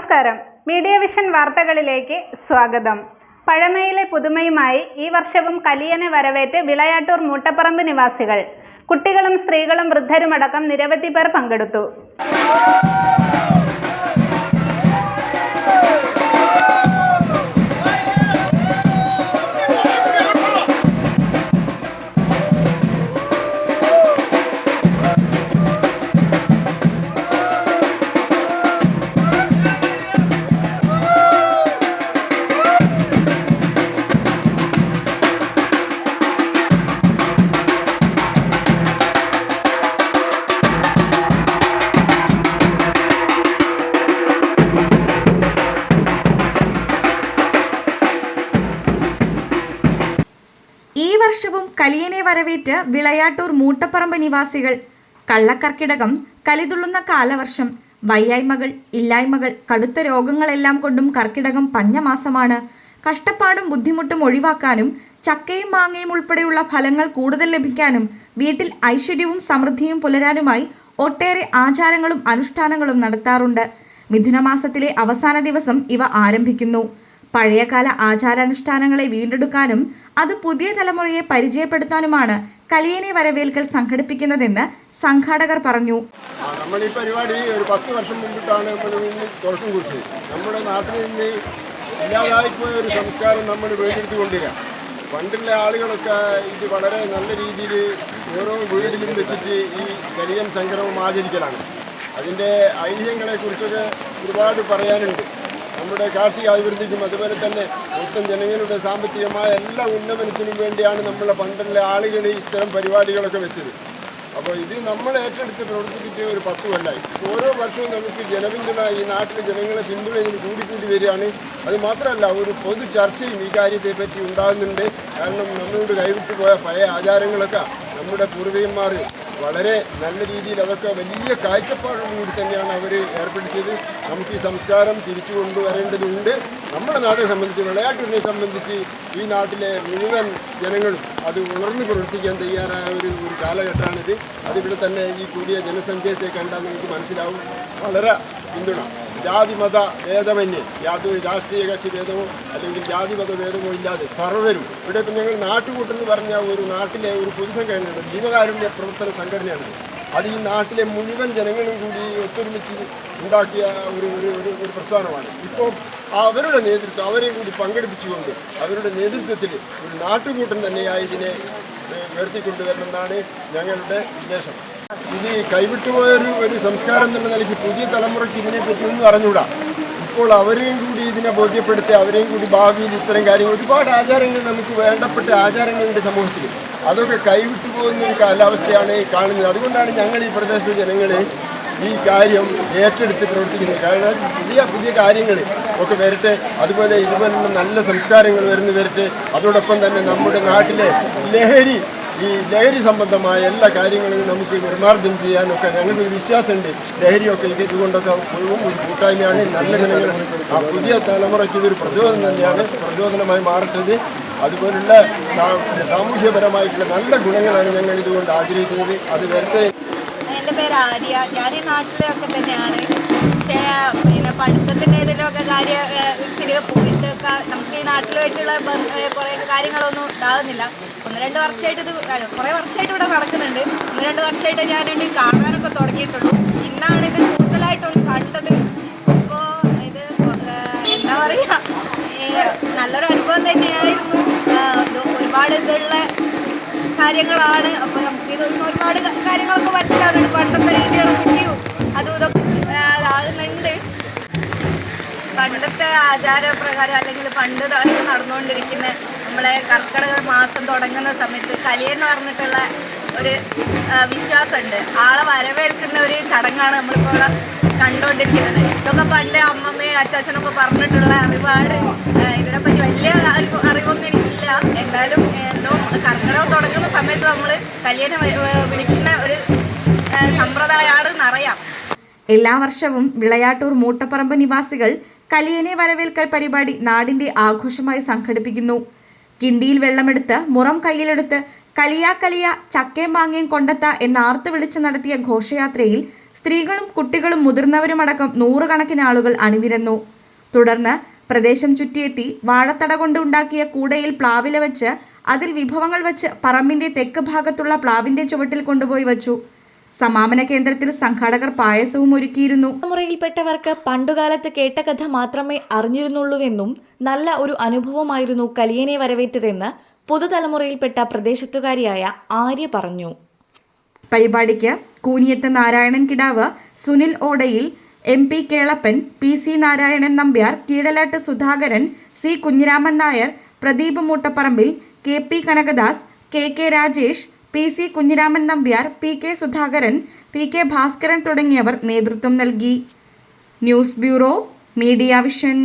നമസ്കാരം. Media vision വാർത്തകളിലേക്ക് സ്വാഗതം. പഴമയിലെ പുതുമയുമായി ഈ വർഷവും കലിയനെ വരവേറ്റ് വിളയാട്ടൂർ മൂട്ടപ്പറമ്പ് നിവാസികൾ. കുട്ടികളും സ്ത്രീകളും വൃദ്ധരുമടക്കം നിരവധി പേർ പങ്കെടുത്തു. ഈ വർഷവും കലിയനെ വരവേറ്റ് വിളയാട്ടൂർ മൂട്ടപ്പറമ്പ് നിവാസികൾ. കള്ളക്കർക്കിടകം, കലിതുള്ളുന്ന കാലവർഷം, വയ്യായ്മകൾ, ഇല്ലായ്മകൾ, കടുത്ത രോഗങ്ങളെല്ലാം കൊണ്ടും കർക്കിടകം പഞ്ഞമാസമാണ്. കഷ്ടപ്പാടും ബുദ്ധിമുട്ടും ഒഴിവാക്കാനും ചക്കയും മാങ്ങയും ഉൾപ്പെടെയുള്ള ഫലങ്ങൾ കൂടുതൽ ലഭിക്കാനും വീട്ടിൽ ഐശ്വര്യവും സമൃദ്ധിയും പുലരാനുമായി ഒട്ടേറെ ആചാരങ്ങളും അനുഷ്ഠാനങ്ങളും നടത്താറുണ്ട്. മിഥുനമാസത്തിലെ അവസാന ദിവസം ഇവ ആരംഭിക്കുന്നു. പഴയകാല ആചാരാനുഷ്ഠാനങ്ങളെ വീണ്ടെടുക്കാനും അത് പുതിയ തലമുറയെ പരിചയപ്പെടുത്താനുമാണ് കലിയനെ വരവേൽക്കൽ സംഘടിപ്പിക്കുന്നതെന്ന് സംഘാടകർ പറഞ്ഞു. നമ്മൾ ഈ പരിപാടി ഒരു 10 വർഷം മുമ്പിട്ടാണ് തുടക്കം കുറിച്ചത്. നമ്മുടെ നാട്ടിൽ നിന്ന് ഇല്ലാതായിപ്പോയ ഒരു സംസ്കാരം നമ്മൾ വീണ്ടെടുത്തുകൊണ്ടിരിക്കുക. പണ്ടുള്ള ആളുകളൊക്കെ ഇത് വളരെ നല്ല രീതിയിൽ ഓരോ വീടിലും വെച്ചിട്ട് ഈ കലിയൻ സംക്രമം ആചരിക്കലാണ്. അതിൻ്റെ ഐതിഹ്യങ്ങളെക്കുറിച്ചൊക്കെ ഒരുപാട് പറയാനുണ്ട്. നമ്മുടെ കാർഷിക അഭിവൃദ്ധിക്കും അതുപോലെ തന്നെ മൊത്തം ജനങ്ങളുടെ സാമ്പത്തികമായ എല്ലാ ഉന്നമനത്തിനും വേണ്ടിയാണ് നമ്മളെ പണ്ടുള്ള ആളുകൾ ഇത്തരം പരിപാടികളൊക്കെ വെച്ചത്. അപ്പോൾ ഇത് നമ്മൾ ഏറ്റെടുത്ത് പ്രവർത്തിച്ചിട്ട് ഒരു 10 കൊല്ലമായി. ഓരോ വർഷവും നമുക്ക് ജനപിന്തുണ, ഈ നാട്ടിലെ ജനങ്ങളെ പിന്തുണ ഇതിന് കൂടിക്കൂടി വരികയാണ്. അത് മാത്രമല്ല, ഒരു പൊതു ചർച്ചയും ഈ കാര്യത്തെപ്പറ്റി ഉണ്ടാകുന്നുണ്ട്. കാരണം നമ്മളോട് കൈവിട്ടു പോയ പഴയ ആചാരങ്ങളൊക്കെ നമ്മുടെ പൂർവികന്മാർ വളരെ നല്ല രീതിയിൽ അതൊക്കെ വലിയ കാഴ്ചപ്പാടോടുകൂടി തന്നെയാണ് അവർ ഏർപ്പെടുത്തിയത്. നമുക്ക് ഈ സംസ്കാരം തിരിച്ചു കൊണ്ടുവരേണ്ടതുണ്ട്. നമ്മുടെ നാടിനെ സംബന്ധിച്ച്, വിളയാട്ടൂരിനെ സംബന്ധിച്ച് ഈ നാട്ടിലെ മുഴുവൻ ജനങ്ങളും അത് ഉണർന്നു പ്രവർത്തിക്കാൻ തയ്യാറായ ഒരു കാലഘട്ടമാണിത്. അതിവിടെ തന്നെ ഈ കൂടിയ ജനസഞ്ചയത്തെ കണ്ടാൽ നമുക്ക് മനസ്സിലാവും. വളരെ പിന്തുണ, ജാതിമത ഭേദമന്യേ, യാതൊരു രാഷ്ട്രീയ കക്ഷി ഭേദമോ അല്ലെങ്കിൽ ജാതിമത ഭേദമോ ഇല്ലാതെ സർവരും ഇവിടെ. ഇപ്പം ഞങ്ങൾ നാട്ടുകൂട്ടെന്ന് പറഞ്ഞ ഒരു നാട്ടിലെ ഒരു പൊതുസംഘടനയാണ്, ജീവകാരുണ്യ പ്രവർത്തന സംഘടനയാണ്. അത് ഈ നാട്ടിലെ മുഴുവൻ ജനങ്ങളും കൂടി ഒത്തൊരുമിച്ച് ഉണ്ടാക്കിയ ഒരു പ്രസ്ഥാനമാണ്. ഇപ്പോൾ അവരുടെ നേതൃത്വം, അവരെയും കൂടി പങ്കെടുപ്പിച്ചുകൊണ്ട് അവരുടെ നേതൃത്വത്തിൽ ഒരു നാട്ടുകൂട്ടം തന്നെയായി ഇതിനെ ഉയർത്തിക്കൊണ്ടുവരണമെന്നാണ് ഞങ്ങളുടെ ഉദ്ദേശം. ഇത് കൈവിട്ടുപോയൊരു സംസ്കാരം എന്നുള്ള നിലയ്ക്ക് പുതിയ തലമുറയ്ക്ക് ഇതിനെപ്പറ്റി ഒന്നും അറിഞ്ഞുകൂടാ. ഇപ്പോൾ അവരെയും കൂടി ഇതിനെ ബോധ്യപ്പെടുത്തി അവരെയും കൂടി ഭാവിയിൽ ഇത്തരം കാര്യങ്ങൾ, ഒരുപാട് ആചാരങ്ങൾ, നമുക്ക് വേണ്ടപ്പെട്ട ആചാരങ്ങളുണ്ട് സമൂഹത്തിൽ, അതൊക്കെ കൈവിട്ടു പോകുന്ന ഒരു കാലാവസ്ഥയാണ് കാണുന്നത്. അതുകൊണ്ടാണ് ഞങ്ങൾ ഈ പ്രദേശത്തെ ജനങ്ങൾ ഈ കാര്യം ഏറ്റെടുത്ത് പ്രവർത്തിക്കുന്നത്. കാരണം പുതിയ കാര്യങ്ങൾ ഒക്കെ വരട്ടെ, അതുപോലെ ഇതുപോലുള്ള നല്ല സംസ്കാരങ്ങൾ വരട്ടെ. അതോടൊപ്പം തന്നെ നമ്മുടെ നാട്ടിലെ ലഹരി സംബന്ധമായ എല്ലാ കാര്യങ്ങളും നമുക്ക് നിർമ്മാർജ്ജനം ചെയ്യാനൊക്കെ ഞങ്ങൾക്ക് വിശ്വാസമുണ്ട്. ലഹരിയൊക്കെ ഇതുകൊണ്ടൊക്കെ മുഴുവൻ ഒരു കൂട്ടായ്മയാണ്. നല്ല ജനങ്ങൾ, ആ പുതിയ തലമുറയ്ക്ക് ഇതൊരു പ്രചോദനം തന്നെയാണ്, പ്രചോദനമായി മാറേണ്ടത്. അതുപോലുള്ള സാമൂഹ്യപരമായിട്ടുള്ള നല്ല ഗുണങ്ങളാണ് ഞങ്ങൾ ഇതുകൊണ്ട് ആഗ്രഹിക്കുന്നത്. അത് വരട്ടെ. എൻ്റെ പേര് ആര്യ. ഞാൻ ഈ നാട്ടിലൊക്കെ തന്നെയാണ്. പക്ഷേ പിന്നെ പഠിത്തത്തിൻ്റെ ഇതിലൊക്കെ കാര്യത്തിൽ പോയിട്ട് നമുക്ക് ഈ നാട്ടിലായിട്ടുള്ള കുറേ കാര്യങ്ങളൊന്നും ഉണ്ടാകുന്നില്ല. 1-2 വർഷമായിട്ട് കുറേ വർഷമായിട്ട് ഇവിടെ നടക്കുന്നുണ്ട്. 1-2 വർഷമായിട്ട് ഞാനിത് കാണാനൊക്കെ തുടങ്ങിയിട്ടുള്ളൂ. ഇന്നാണ് ഇത് കൂടുതലായിട്ടൊന്ന് കണ്ടത്. അപ്പോൾ ഇത് എന്താ പറയുക, നല്ലൊരു അനുഭവം തന്നെയായിരുന്നു. ഒരുപാട് ഇതുള്ള കാര്യങ്ങളാണ്. അപ്പോൾ നമുക്കിത് ഒരുപാട് കാര്യങ്ങളൊക്കെ മനസ്സിലാവുന്നുണ്ട്. പണ്ടത്തെ രീതികളൊക്കെ അതും ഇതൊക്കെ അതാകുന്നുണ്ട്. പണ്ടത്തെ ആചാരപ്രകാരം അല്ലെങ്കിൽ പണ്ട് നടന്നുകൊണ്ടിരിക്കുന്ന നമ്മളെ കർക്കിടക മാസം തുടങ്ങുന്ന സമയത്ത് കലിയൻ എന്ന് പറഞ്ഞിട്ടുള്ള ഒരു വിശ്വാസമുണ്ട്. ആളെ വരവേൽക്കുന്ന ഒരു ചടങ്ങാണ് നമ്മളിപ്പോൾ ഇവിടെ കണ്ടുകൊണ്ടിരിക്കുന്നത്. ഇതൊക്കെ പണ്ട് അമ്മമ്മയും അച്ചാച്ചനൊക്കെ പറഞ്ഞിട്ടുള്ള അറിവാണ്. ഇതിനെപ്പറ്റി വലിയ അറിവൊന്നും എനിക്കില്ല. എന്തായാലും എന്തോ കർക്കിടകം തുടങ്ങുന്ന സമയത്ത് നമ്മൾ കലിയനെ വിളിക്കുന്ന ഒരു സമ്പ്രദായമാണെന്ന് അറിയാം. എല്ലാ വർഷവും വിളയാട്ടൂർ മൂട്ടപ്പറമ്പ് നിവാസികൾ കലിയനെ വരവേൽക്കൽ പരിപാടി നാടിന്റെ ആഘോഷമായി സംഘടിപ്പിക്കുന്നു. കിണ്ടിയിൽ വെള്ളമെടുത്ത് മുറം കയ്യിലെടുത്ത് കലിയാ കലിയ ചക്കയും മാങ്ങയും കൊണ്ടെത്ത എന്നാർത്ത് വിളിച്ച് നടത്തിയ ഘോഷയാത്രയിൽ സ്ത്രീകളും കുട്ടികളും മുതിർന്നവരുമടക്കം നൂറുകണക്കിന് ആളുകൾ അണിനിരന്നു. തുടർന്ന് പ്രദേശം ചുറ്റിയെത്തി വാഴത്തട കൊണ്ട് ഉണ്ടാക്കിയ കൂടയിൽ പ്ലാവില വെച്ച് അതിൽ വിഭവങ്ങൾ വെച്ച് പറമ്പിന്റെ തെക്ക് ഭാഗത്തുള്ള പ്ലാവിന്റെ ചുവട്ടിൽ കൊണ്ടുപോയി വച്ചു. സമാപന കേന്ദ്രത്തിൽ സംഘാടകർ പായസവും ഒരുക്കിയിരുന്നു. തലമുറയിൽപ്പെട്ടവർക്ക് പണ്ടുകാലത്ത് കേട്ട കഥ മാത്രമേ അറിഞ്ഞിരുന്നുള്ളൂവെന്നും നല്ല ഒരു അനുഭവമായിരുന്നു കലിയനെ വരവേറ്റതെന്ന് പുതുതലമുറയിൽപ്പെട്ട പ്രദേശത്തുകാരിയായ ആര്യ പറഞ്ഞു. പരിപാടിക്ക് കൂനിയത്ത് നാരായണൻ കിടാവ്, സുനിൽ ഓടയിൽ, MP Kelappan, PC Narayanan Nambiar, കീഴലാട്ട് Sudhakaran, C Kunhiraman Nair, Pradeep മൂട്ടപ്പറമ്പിൽ, KP Kanakadas, KK Rajesh, PC Kunhiraman Nambiar, PK Sudhakaran, PK Bhaskaran തുടങ്ങിയവർ നേതൃത്വം നൽകി. News bureau, media vision.